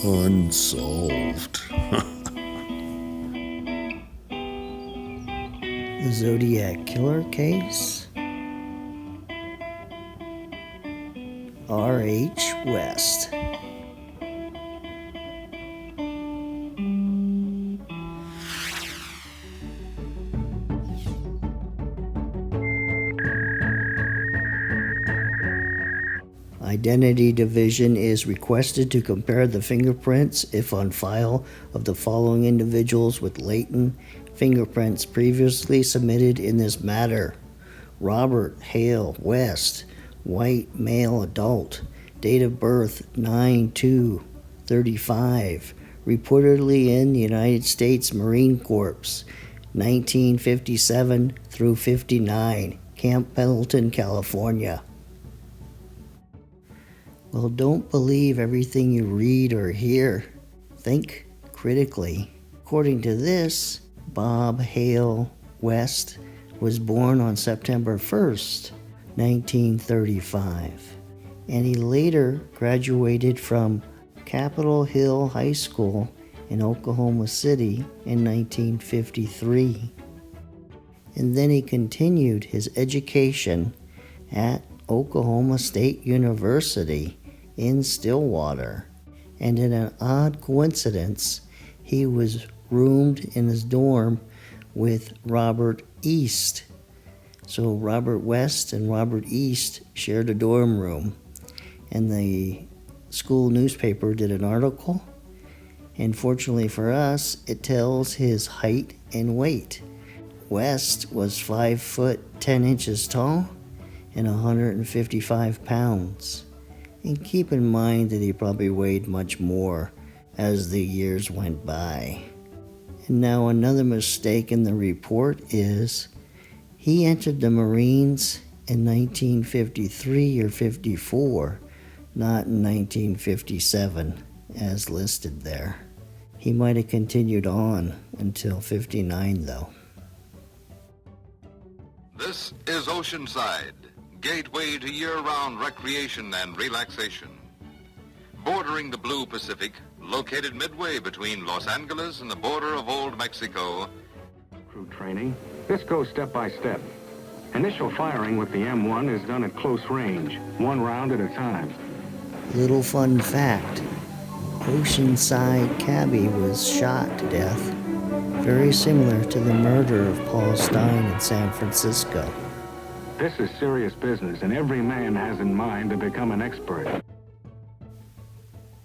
Unsolved. The Zodiac killer case. R.H. West. Identity Division is requested to compare the fingerprints, if on file, of the following individuals with latent fingerprints previously submitted in this matter. Robert Hale West, white male adult, date of birth 9/2/35, reportedly in the United States Marine Corps, 1957 through 59, Camp Pendleton, California. Well, don't believe everything you read or hear. Think critically. According to this, Bob Hale West was born on September 1st, 1935, and he later graduated from Capitol Hill High School in Oklahoma City in 1953. And then he continued his education at Oklahoma State University in Stillwater. And in an odd coincidence, he was roomed in his dorm with Robert East. So Robert West and Robert East shared a dorm room. And the school newspaper did an article. And fortunately for us, it tells his height and weight. West was 5 foot 10 inches tall and 155 pounds. And keep in mind that he probably weighed much more as the years went by. And now another mistake in the report is he entered the Marines in 1953 or 54, not in 1957 as listed there. He might have continued on until 59 though. This is Oceanside, gateway to year-round recreation and relaxation. Bordering the blue Pacific, located midway between Los Angeles and the border of Old Mexico. Crew training. This goes step by step. Initial firing with the M1 is done at close range, one round at a time. Little fun fact, Oceanside cabbie was shot to death, very similar to the murder of Paul Stein in San Francisco. This is serious business, and every man has in mind to become an expert.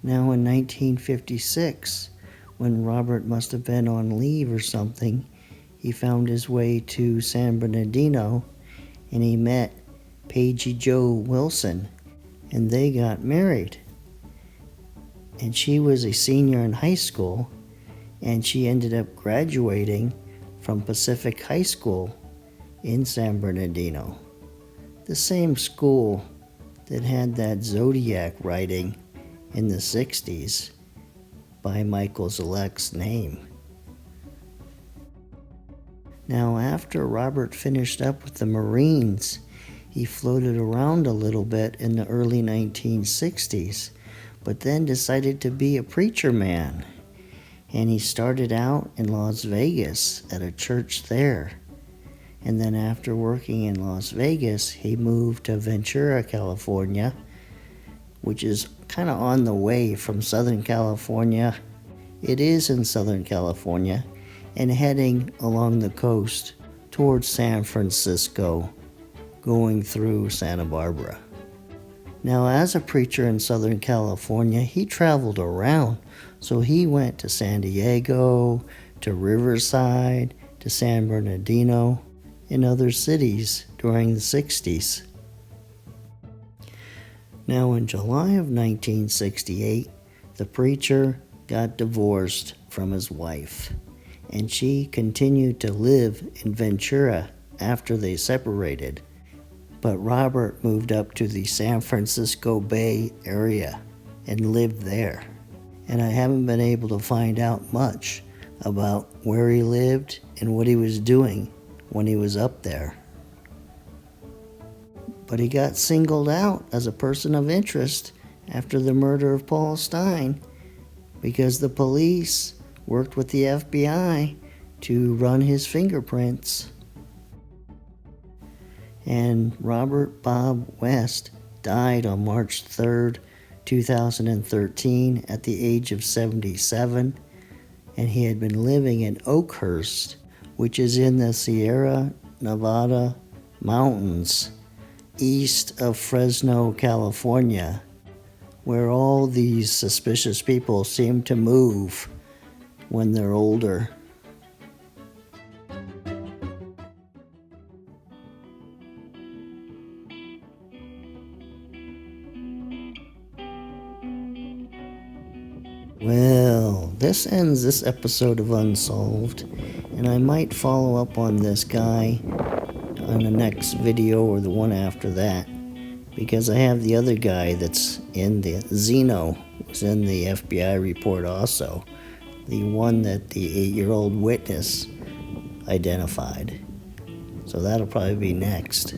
Now in 1956, when Robert must have been on leave or something, he found his way to San Bernardino and he met Paigey Jo Wilson, and they got married. And she was a senior in high school, and she ended up graduating from Pacific High School in San Bernardino, the same school that had that Zodiac writing in the 60s by Michael Zelec's name. Now, after Robert finished up with the Marines, he floated around a little bit in the early 1960s, but then decided to be a preacher man. And he started out in Las Vegas at a church there. And then after working in Las Vegas, he moved to Ventura, California, which is kind of on the way from Southern California. It is in Southern California, and heading along the coast towards San Francisco, going through Santa Barbara. Now, as a preacher in Southern California, he traveled around. So he went to San Diego, to Riverside, to San Bernardino, and other cities during the 60s. Now, in July of 1968, the preacher got divorced from his wife, and she continued to live in Ventura after they separated. But Robert moved up to the San Francisco Bay area and lived there. And I haven't been able to find out much about where he lived and what he was doing when he was up there. But he got singled out as a person of interest after the murder of Paul Stein because the police worked with the FBI to run his fingerprints. And Robert Bob West died on March 3rd, 2013 at the age of 77, and he had been living in Oakhurst, which is in the Sierra Nevada mountains east of Fresno, California, where all these suspicious people seem to move when they're older. Well, this ends this episode of Unsolved, and I might follow up on this guy on the next video or the one after that, because I have the other guy that's in the Zeno, was in the FBI report also, the one that the 8-year-old witness identified. So that'll probably be next.